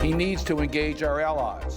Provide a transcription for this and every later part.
He needs to engage our allies.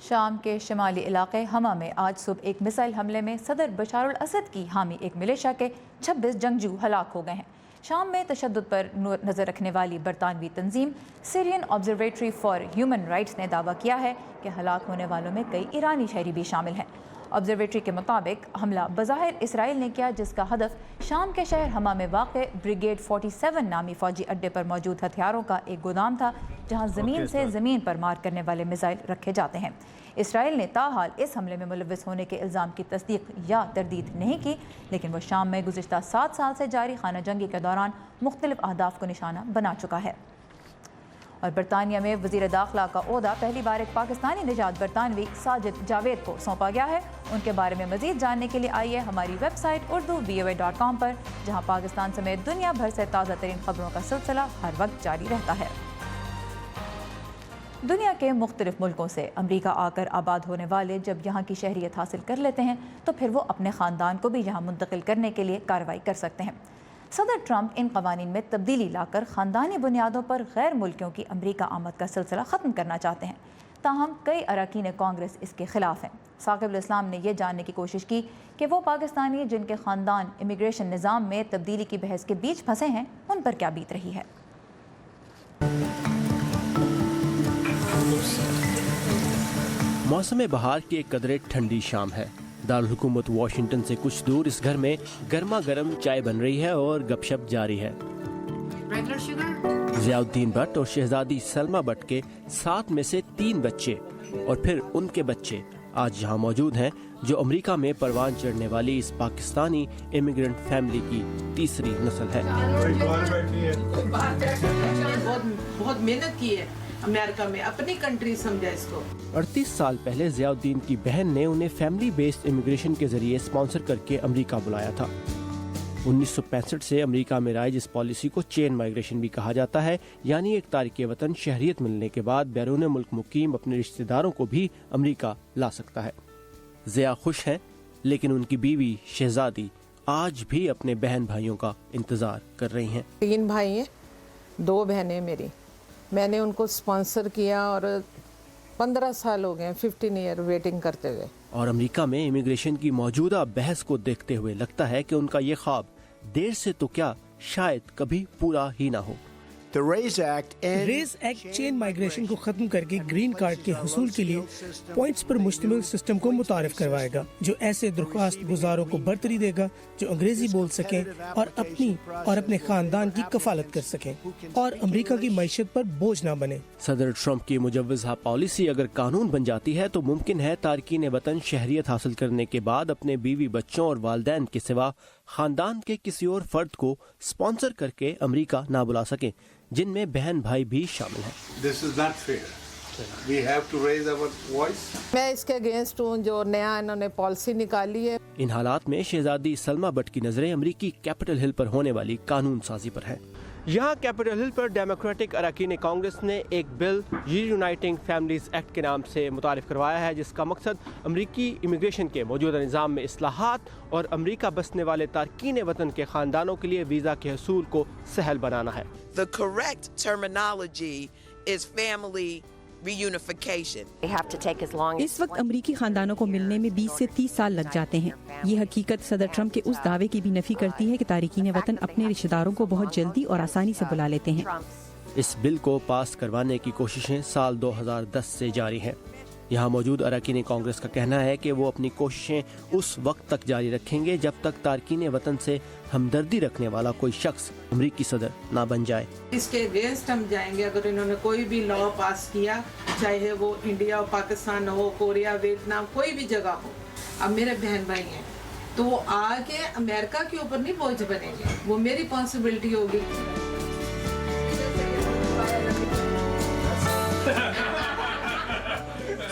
شام کے شمالی علاقے حما میں آج صبح ایک میزائل حملے میں صدر بشار الاسد کی حامی ایک ملیشیا کے 26 جنگجو ہلاک ہو گئے ہیں۔ شام میں تشدد پر نظر رکھنے والی برطانوی تنظیم سیرین آبزرویٹری فار ہیومن رائٹس نے دعویٰ کیا ہے کہ ہلاک ہونے والوں میں کئی ایرانی شہری بھی شامل ہیں۔ آبزرویٹری کے مطابق حملہ بظاہر اسرائیل نے کیا، جس کا ہدف شام کے شہر حما میں واقع بریگیڈ 47 نامی فوجی اڈے پر موجود ہتھیاروں کا ایک گودام تھا، جہاں زمین سے زمین پر مار کرنے والے میزائل رکھے جاتے ہیں۔ اسرائیل نے تاحال اس حملے میں ملوث ہونے کے الزام کی تصدیق یا تردید نہیں کی، لیکن وہ شام میں گزشتہ 7 سال سے جاری خانہ جنگی کے دوران مختلف اہداف کو نشانہ بنا چکا ہے۔ اور برطانیہ میں وزیر داخلہ کا عہدہ پہلی بار ایک پاکستانی نژاد برطانوی ساجد جاوید کو سونپا گیا ہے۔ ان کے بارے میں مزید جاننے کے لیے آئیے ہماری ویب سائٹ urduvoa.com پر، جہاں پاکستان سمیت دنیا بھر سے تازہ ترین خبروں کا سلسلہ ہر وقت جاری رہتا ہے۔ دنیا کے مختلف ملکوں سے امریکہ آ کر آباد ہونے والے جب یہاں کی شہریت حاصل کر لیتے ہیں تو پھر وہ اپنے خاندان کو بھی یہاں منتقل کرنے کے لیے کارروائی کر سکتے ہیں۔ صدر ٹرمپ ان قوانین میں تبدیلی لا کر خاندانی بنیادوں پر غیر ملکیوں کی امریکہ آمد کا سلسلہ ختم کرنا چاہتے ہیں، تاہم کئی اراکین کانگریس اس کے خلاف ہیں۔ ثاقب الاسلام نے یہ جاننے کی کوشش کی کہ وہ پاکستانی جن کے خاندان امیگریشن نظام میں تبدیلی کی بحث کے بیچ پھنسے ہیں، ان پر کیا بیت رہی ہے۔ موسم بہار کی ایک قدرے ٹھنڈی شام ہے۔ دارالحکومت واشنگٹن سے کچھ دور اس گھر میں گرما گرم چائے بن رہی ہے اور گپ شپ جاری ہے۔ ضیاء الدین بٹ اور شہزادی سلمہ بٹ کے 7 میں سے 3 بچے اور پھر ان کے بچے آج یہاں موجود ہیں، جو امریکہ میں پروان چڑھنے والی اس پاکستانی امیگرنٹ فیملی کی تیسری نسل ہے۔ بہت محنت کی ہے امریکہ میں، اپنی کنٹری سمجھا اس کو۔ 38 سال پہلے ضیاء الدین کی بہن نے انہیں فیملی بیسڈ امیگریشن کے ذریعے اسپانسر کر کے امریکہ بلایا تھا۔ 1965 سے امریکہ میں رائج اس پالیسی کو چین مائگریشن بھی کہا جاتا ہے، یعنی ایک تارک وطن شہریت ملنے کے بعد بیرون ملک مقیم اپنے رشتہ داروں کو بھی امریکہ لا سکتا ہے۔ ضیاء خوش ہیں، لیکن ان کی بیوی شہزادی آج بھی اپنے بہن بھائیوں کا انتظار کر رہی ہیں۔ 3 بھائی ہیں، 2 بہنیں میری، میں نے ان کو اسپانسر کیا اور 15 سال ہو گئے، 15 ایئر ویٹنگ کرتے ہوئے۔ اور امریکہ میں امیگریشن کی موجودہ بحث کو دیکھتے ہوئے لگتا ہے کہ ان کا یہ خواب دیر سے تو کیا شاید کبھی پورا ہی نہ ہو۔ ریز ایکٹ چین مائگریشن کو ختم کر کے گرین کارڈ کے حصول کے لیے پوائنٹس پر مشتمل سسٹم کو متعارف کروائے گا، جو ایسے درخواست گزاروں کو برتری دے گا جو انگریزی بول سکیں اور اپنی اور اپنے خاندان کی کفالت کر سکیں اور امریکہ کی معیشت پر بوجھ نہ بنے۔ صدر ٹرمپ کی مجوزہ پالیسی اگر قانون بن جاتی ہے تو ممکن ہے تارکین وطن شہریت حاصل کرنے کے بعد اپنے بیوی بچوں اور والدین کے سوا خاندان کے کسی اور فرد کو اسپانسر کر کے امریکہ نہ بلا سکیں، جن میں بہن بھائی بھی شامل ہیں۔ میں اس کے اگینسٹ ہوں جو نیا انہوں نے پالیسی نکالی ہے۔ ان حالات میں شہزادی سلمہ بٹ کی نظریں امریکی کیپٹل ہل پر ہونے والی قانون سازی پر ہیں۔ یہاں کیپٹل ہل پر ڈیموکریٹک اراکین کانگریس نے ایک بل یونائٹنگ فیملیز ایکٹ کے نام سے متعارف کروایا ہے، جس کا مقصد امریکی امیگریشن کے موجودہ نظام میں اصلاحات اور امریکہ بسنے والے تارکین وطن کے خاندانوں کے لیے ویزا کے حصول کو سہل بنانا ہے۔ The correct terminology is family reunification. اس وقت امریکی خاندانوں کو ملنے میں 20 سے 30 سال لگ جاتے ہیں۔ یہ حقیقت صدر ٹرمپ کے اس دعوے کی بھی نفی کرتی ہے کہ تارکین وطن اپنے رشتہ داروں کو بہت جلدی اور آسانی سے بلا لیتے ہیں۔ اس بل کو پاس کروانے کی کوششیں سال 2010 سے جاری ہیں۔ یہاں موجود اراکین کانگریس کا کہنا ہے کہ وہ اپنی کوششیں اس وقت تک جاری رکھیں گے جب تک تارکین وطن سے ہمدردی رکھنے والا کوئی شخص امریکی صدر نہ بن جائے۔ اس کے اگینسٹ ہم جائیں گے اگر انہوں نے کوئی بھی لا پاس کیا، چاہے وہ انڈیا پاکستان ہو، کوریا، ویتنام، کوئی بھی جگہ ہو۔ اب میرے بہن بھائی ہیں تو وہ آگے امریکہ کے اوپر نہیں بوجھ بنیں گے، وہ میری پاسبلٹی ہوگی۔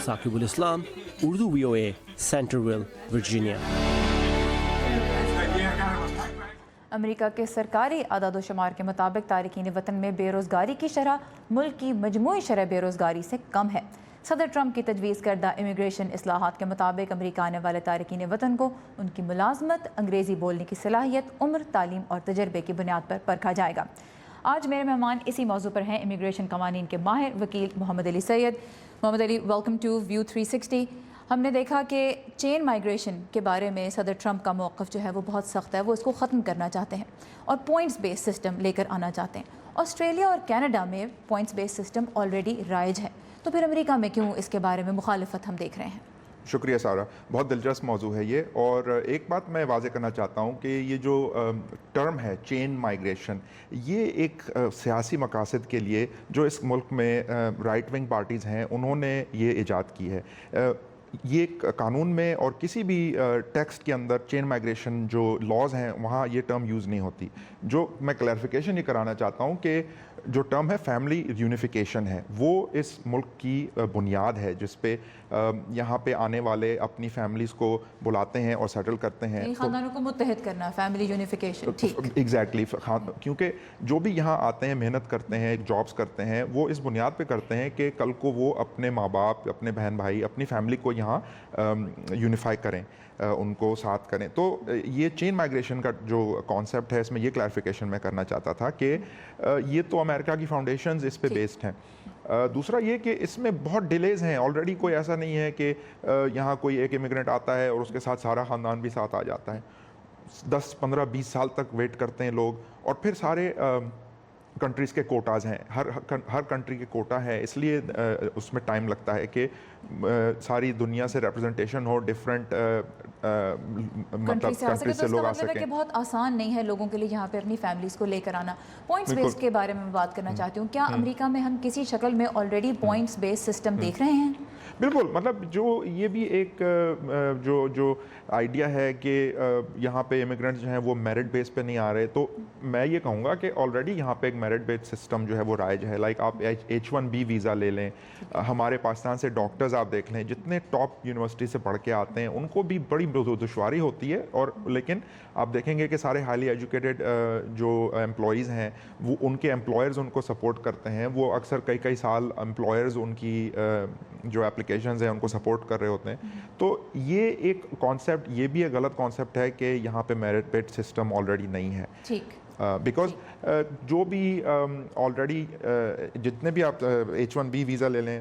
ثاقب الاسلام، اردو VOA، سینٹرل ورجینیا۔ امریکہ کے سرکاری اعداد و شمار کے مطابق تارکین وطن میں بے روزگاری کی شرح ملک کی مجموعی شرح بے روزگاری سے کم ہے۔ صدر ٹرمپ کی تجویز کردہ امیگریشن اصلاحات کے مطابق امریکہ آنے والے تارکین وطن کو ان کی ملازمت، انگریزی بولنے کی صلاحیت، عمر، تعلیم اور تجربے کی بنیاد پر پرکھا جائے گا۔ آج میرے مہمان اسی موضوع پر ہیں امیگریشن قوانین کے ماہر وکیل محمد علی سید. محمد علی, ویلکم ٹو ویو 360. ہم نے دیکھا کہ چین مائیگریشن کے بارے میں صدر ٹرمپ کا موقف جو ہے وہ بہت سخت ہے. وہ اس کو ختم کرنا چاہتے ہیں اور پوائنٹس بیس سسٹم لے کر آنا چاہتے ہیں. آسٹریلیا اور کینیڈا میں پوائنٹس بیس سسٹم آلریڈی رائج ہے, تو پھر امریکہ میں کیوں اس کے بارے میں مخالفت ہم دیکھ رہے ہیں؟ شکریہ سارہ, بہت دلچسپ موضوع ہے یہ. اور ایک بات میں واضح کرنا چاہتا ہوں کہ یہ جو ٹرم ہے چین مائیگریشن, یہ ایک سیاسی مقاصد کے لیے جو اس ملک میں رائٹ ونگ پارٹیز ہیں انہوں نے یہ ایجاد کی ہے. یہ قانون میں اور کسی بھی ٹیکسٹ کے اندر چین مائیگریشن جو لاز ہیں وہاں یہ ٹرم یوز نہیں ہوتی. جو میں کلیریفیکیشن یہ کرانا چاہتا ہوں کہ جو ٹرم ہے فیملی یونیفیکیشن ہے, وہ اس ملک کی بنیاد ہے جس پہ یہاں پہ آنے والے اپنی فیملیز کو بلاتے ہیں اور سیٹل کرتے ہیں, خاندانوں کو متحد کرنا, فیملی یونیفیکیشن. ٹھیک, ایگزیکٹلی. کیونکہ جو بھی یہاں آتے ہیں محنت کرتے ہیں جابس کرتے ہیں وہ اس بنیاد پہ کرتے ہیں کہ کل کو وہ اپنے ماں باپ, اپنے بہن بھائی, اپنی فیملی کو یہاں یونیفائی کریں, ان کو ساتھ کریں. تو یہ چین مائیگریشن کا جو کانسیپٹ ہے اس میں یہ کلیریفیکیشن میں کرنا چاہتا تھا کہ یہ تو امریکہ کی فاؤنڈیشنز اس پہ بیسڈ ہیں. دوسرا یہ کہ اس میں بہت ڈیلیز ہیں. آلریڈی کوئی ایسا نہیں ہے کہ یہاں کوئی ایک امیگرینٹ آتا ہے اور اس کے ساتھ سارا خاندان بھی ساتھ آ جاتا ہے. 10, 15, 20 سال تک ویٹ کرتے ہیں لوگ, اور پھر سارے کنٹریز کے کوٹاز ہیں, ہر کنٹری کے کوٹا ہے, اس لیے اس میں ٹائم لگتا ہے کہ ساری دنیا سے ریپرزنٹیشن ہو, ڈفرینٹ کنٹری سے لوگ آ سکیں. کہ بہت آسان نہیں ہے لوگوں کے لیے یہاں پہ اپنی فیملیز کو لے کر آنا. پوائنٹس بیس کے بارے میں بات کرنا چاہتی ہوں. کیا امریکہ میں ہم کسی شکل میں آلریڈی پوائنٹس بیس سسٹم دیکھ رہے ہیں؟ بالکل. مطلب جو یہ بھی ایک جو آئیڈیا ہے کہ یہاں پہ امیگرینٹس جو ہیں وہ میرٹ بیس پہ نہیں آ رہے, تو میں یہ کہوں گا کہ آلریڈی یہاں پہ ایک میرٹ بیس سسٹم جو ہے وہ رائج ہے. لائک آپ H1B ویزا لے لیں, ہمارے پاکستان سے ڈاکٹرز آپ دیکھ لیں جتنے ٹاپ یونیورسٹی سے پڑھ کے آتے ہیں ان کو بھی بڑی دشواری ہوتی ہے, اور لیکن آپ دیکھیں گے کہ سارے ہائیلی ایجوکیٹڈ جو امپلائیز ہیں وہ ان کے امپلائرز ان کو سپورٹ کرتے ہیں. وہ اکثر کئی سال امپلائرز ان کی جو اپلیکیشنز ہیں ان کو سپورٹ کر رہے ہوتے ہیں. تو یہ ایک کانسیپٹ, یہ بھی ایک غلط کانسیپٹ ہے کہ یہاں پہ میرٹ بیس سسٹم آلریڈی نہیں ہے. ٹھیک. بیکاز جو بھی آلریڈی جتنے بھی آپ H1B ویزا لے لیں,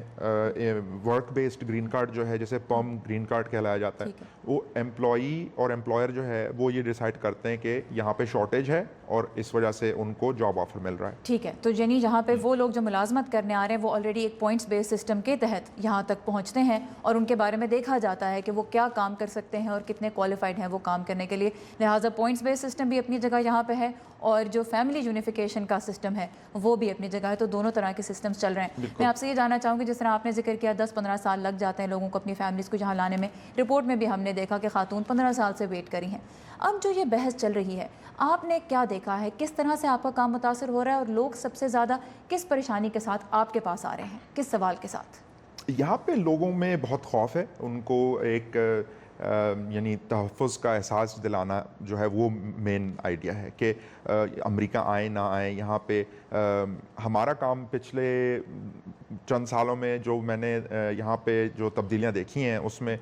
ورک بیسڈ گرین کارڈ جو ہے جیسے پرم گرین کارڈ کہلایا جاتا ہے, وہ امپلائی اور امپلائر جو ہے وہ یہ ڈیسائیڈ کرتے ہیں کہ یہاں پہ شارٹیج ہے اور اس وجہ سے ان کو جاب آفر مل رہا ہے. ٹھیک ہے. تو یعنی جہاں پہ وہ لوگ جو ملازمت کرنے آ رہے ہیں وہ آلریڈی ایک پوائنٹس بیس سسٹم کے تحت یہاں تک پہنچتے ہیں اور ان کے بارے میں دیکھا جاتا ہے کہ وہ کیا کام کر سکتے ہیں اور کتنے کوالیفائڈ ہیں وہ کام کرنے کے لیے. لہٰذا پوائنٹس بیس سسٹم بھی اپنی جگہ یہاں پہ ہے اور جو فیملی یونیفیکیشن کا سسٹم ہے وہ بھی اپنی جگہ ہے. تو دونوں طرح کے سسٹمز چل رہے ہیں. میں آپ سے یہ جاننا چاہوں گی, جس طرح آپ نے ذکر کیا 10-15 سال لگ جاتے ہیں لوگوں کو اپنی فیملیز کو یہاں لانے میں, رپورٹ میں بھی ہم نے دیکھا کہ خاتون 15 سال سے ویٹ کری ہیں. اب جو یہ بحث چل رہی ہے, آپ نے کیا دیکھا ہے, کس طرح سے آپ کا کام متاثر ہو رہا ہے اور لوگ سب سے زیادہ کس پریشانی کے ساتھ آپ کے پاس آ رہے ہیں, کس سوال کے ساتھ؟ یہاں پہ لوگوں میں بہت خوف ہے. ان کو ایک یعنی تحفظ کا احساس دلانا جو ہے وہ مین آئیڈیا ہے کہ امریکہ آئیں نہ آئیں. یہاں پہ ہمارا کام پچھلے چند سالوں میں جو میں نے یہاں پہ جو تبدیلیاں دیکھی ہیں اس میں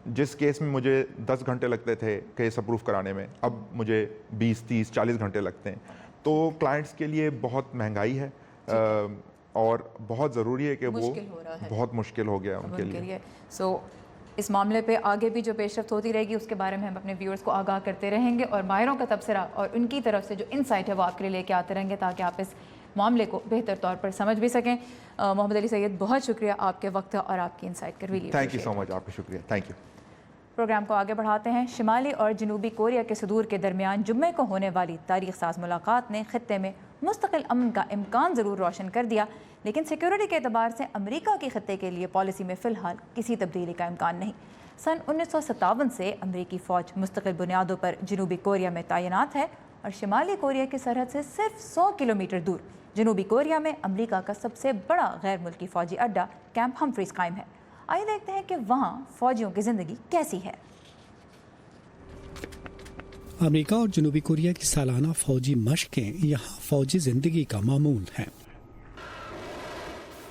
جس کیس میں مجھے 10 گھنٹے لگتے تھے کیس اپروو کرانے میں, اب مجھے 20, 30, 40 گھنٹے لگتے ہیں. تو کلائنٹس کے لیے بہت مہنگائی ہے اور بہت ضروری ہے کہ وہ بہت مشکل ہو گیا ان کے لیے. سو اس معاملے پہ آگے بھی جو پیش رفت ہوتی رہے گی اس کے بارے میں ہم اپنے ویورز کو آگاہ کرتے رہیں گے اور ماہروں کا تبصرہ اور ان کی طرف سے جو انسائٹ ہے وہ آپ کے لیے لے کے آتے رہیں گے تاکہ آپ اس معاملے کو بہتر طور پر سمجھ بھی سکیں. محمد علی سید, بہت شکریہ آپ کے وقت اور آپ کی انسائٹ کے لیے. تھینک یو سو مچ. آپ کا شکریہ. Thank you. پروگرام کو آگے بڑھاتے ہیں. شمالی اور جنوبی کوریا کے صدور کے درمیان جمعے کو ہونے والی تاریخ ساز ملاقات نے خطے میں مستقل امن کا امکان ضرور روشن کر دیا, لیکن سیکیورٹی کے اعتبار سے امریکہ کے خطے کے لیے پالیسی میں فی الحال کسی تبدیلی کا امکان نہیں. سن 1957 سے امریکی فوج مستقل بنیادوں پر جنوبی کوریا میں تعینات ہے اور شمالی کوریا کی سرحد سے صرف 100 کلومیٹر دور جنوبی کوریا میں امریکہ کا سب سے بڑا غیر ملکی فوجی اڈہ کیمپ ہمفریز قائم ہے. آئیے دیکھتے ہیں کہ وہاں فوجیوں کی زندگی کیسی ہے. امریکہ اور جنوبی کوریا کی سالانہ فوجی مشقیں یہاں فوجی زندگی کا معمول ہیں.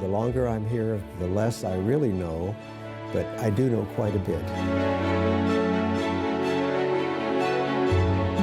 The longer I'm here, the less I really know, but I do know quite a bit.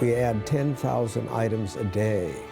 We add 10,000 items a day.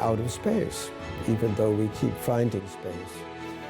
Out of space, even though we keep finding space.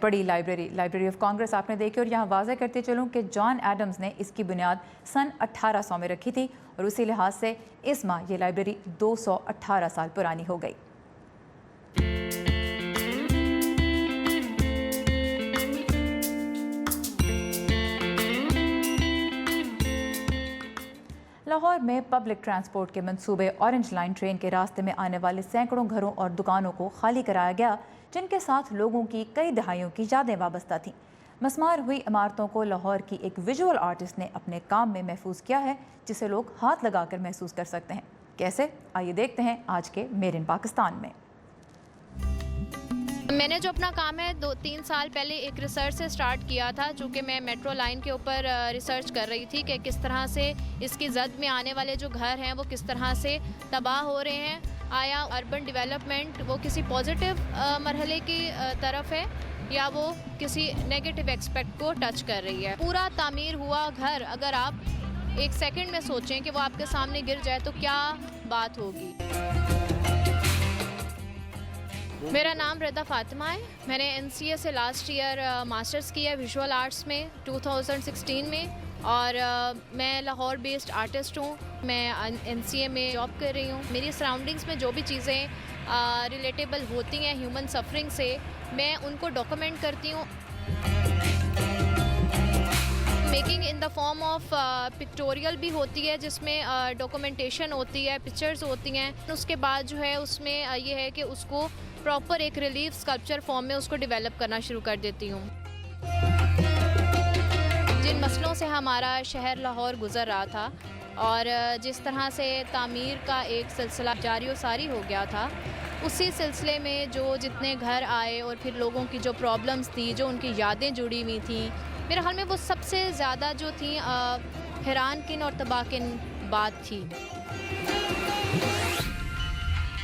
بڑی لائبریری آف کانگریس آپ نے دیکھی، اور یہاں واضح کرتے چلوں کہ جان ایڈمز نے اس کی بنیاد سن 1800 میں رکھی تھی، اور اسی لحاظ سے اس ماہ یہ لائبریری 218 سال پرانی ہو گئی۔ لاہور میں پبلک ٹرانسپورٹ کے منصوبے اورنج لائن ٹرین کے راستے میں آنے والے سینکڑوں گھروں اور دکانوں کو خالی کرایا گیا، جن کے ساتھ لوگوں کی کئی دہائیوں کی یادیں وابستہ تھیں۔ مسمار ہوئی عمارتوں کو لاہور کی ایک ویژول آرٹسٹ نے اپنے کام میں محفوظ کیا ہے، جسے لوگ ہاتھ لگا کر محسوس کر سکتے ہیں۔ کیسے؟ آئیے دیکھتے ہیں آج کے میڈ ان پاکستان میں۔ میں نے جو اپنا کام ہے 2-3 سال پہلے ایک ریسرچ سے سٹارٹ کیا تھا، چونکہ میں میٹرو لائن کے اوپر ریسرچ کر رہی تھی کہ کس طرح سے اس کی زد میں آنے والے جو گھر ہیں وہ کس طرح سے تباہ ہو رہے ہیں۔ آیا اربن ڈیولپمنٹ وہ کسی پازیٹیو مرحلے کی طرف ہے یا وہ کسی نیگیٹو ایکسپیکٹ کو ٹچ کر رہی ہے۔ پورا تعمیر ہوا گھر اگر آپ ایک سیکنڈ میں سوچیں کہ وہ آپ کے سامنے گر جائے تو کیا بات ہوگی۔ میرا نام رضا فاطمہ ہے، میں نے NCA سے لاسٹ ایئر ماسٹرز کیا ہے ویژول آرٹس میں 2016 میں، اور میں لاہور بیسڈ آرٹسٹ ہوں۔ میں NCA میں جاب کر رہی ہوں۔ میری سراؤنڈنگس میں جو بھی چیزیں ریلیٹیبل ہوتی ہیں ہیومن سفرنگ سے، میں ان کو ڈاکومنٹ کرتی ہوں۔ Making in the form of pictorial بھی ہوتی ہے، جس میں ڈاکومنٹیشن ہوتی ہے، پکچرز ہوتی ہیں۔ اس کے بعد جو ہے اس میں یہ ہے کہ اس کو پراپر ایک ریلیف اسکلپچر فارم میں اس کو ڈیولپ کرنا شروع کر دیتی ہوں۔ جن مسئلوں سے ہمارا شہر لاہور گزر رہا تھا اور جس طرح سے تعمیر کا ایک سلسلہ جاری و ساری ہو گیا تھا، اسی سلسلے میں جو جتنے گھر آئے اور پھر لوگوں کی جو پرابلمز تھی، جو ان کی یادیں جڑی ہوئی تھیں، میرے خیال میں وہ سب سے زیادہ جو تھیں حیران کن اور تباہ کن بات تھی۔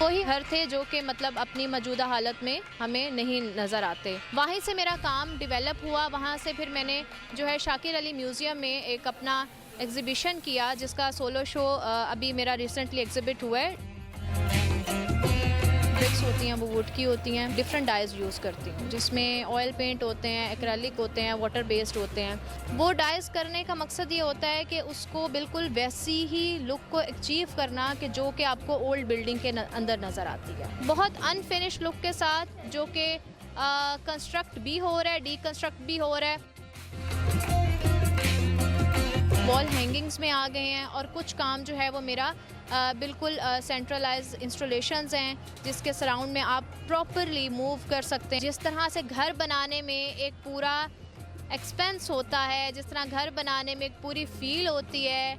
وہی گھر تھے جو کہ مطلب اپنی موجودہ حالت میں ہمیں نہیں نظر آتے۔ وہیں سے میرا کام ڈیولپ ہوا، وہاں سے پھر میں نے جو ہے شاکر علی میوزیم میں ایک اپنا ایگزیبیشن کیا، جس کا سولو شو ابھی میرا ریسنٹلی ایگزیبٹ ہوا ہے۔ برکس ہوتی ہیں وہ ووڈ کی ہوتی ہیں، ڈفرینٹ ڈائز یوز کرتی ہوں، جس میں آئل پینٹ ہوتے ہیں، ایکریلک ہوتے ہیں، واٹر بیسڈ ہوتے ہیں۔ وہ ڈائز کرنے کا مقصد یہ ہوتا ہے کہ اس کو بالکل ویسی ہی لک کو اچیو کرنا کہ جو کہ آپ کو اولڈ بلڈنگ کے اندر نظر آتی ہے، بہت انفینش لک کے ساتھ، جو کہ کنسٹرکٹ بھی ہو رہا ہے، ڈی کنسٹرکٹ بھی ہو رہا ہے۔ وال ہینگنگز میں آ گئے ہیں، اور کچھ کام جو ہے وہ میرا بالکل سینٹرلائز انسٹالیشنز ہیں، جس کے سراؤنڈ میں آپ پراپرلی موو کر سکتے ہیں۔ جس طرح سے گھر بنانے میں ایک پورا ایکسپینس ہوتا ہے، جس طرح گھر بنانے میں ایک پوری فیل ہوتی ہے،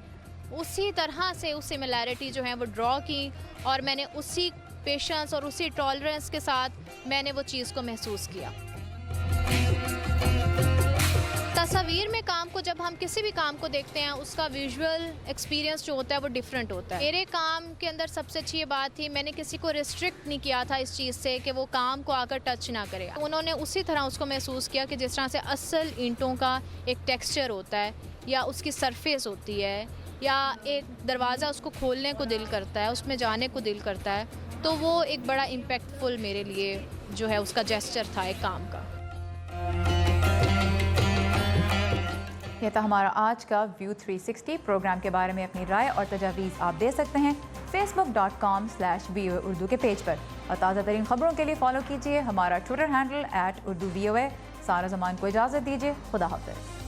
اسی طرح سے اس سملیرٹی جو ہے وہ ڈرا کی، اور میں نے اسی پیشنس اور اسی ٹالرنس کے ساتھ میں نے وہ چیز کو محسوس کیا۔ تصویر میں کام کو جب ہم کسی بھی کام کو دیکھتے ہیں، اس کا ویژول ایکسپیرینس جو ہوتا ہے وہ ڈیفرنٹ ہوتا ہے۔ میرے کام کے اندر سب سے اچھی یہ بات تھی، میں نے کسی کو ریسٹرکٹ نہیں کیا تھا اس چیز سے کہ وہ کام کو آ کر ٹچ نہ کرے۔ انہوں نے اسی طرح اس کو محسوس کیا کہ جس طرح سے اصل اینٹوں کا ایک ٹیکسچر ہوتا ہے، یا اس کی سرفیس ہوتی ہے، یا ایک دروازہ اس کو کھولنے کو دل کرتا ہے، اس میں جانے کو دل کرتا ہے، تو وہ ایک بڑا امپیکٹفل میرے لیے جو ہے اس کا جیسچر تھا ایک کام کا۔ یہ تھا ہمارا آج کا ویو 360 پروگرام کے بارے میں اپنی رائے اور تجاویز آپ دے سکتے ہیں facebook.com/VOA اردو کے پیج پر، اور تازہ ترین خبروں کے لیے فالو کیجیے ہمارا ٹویٹر ہینڈل @urduvoa۔ سارا زمان کو اجازت دیجیے، خدا حافظ۔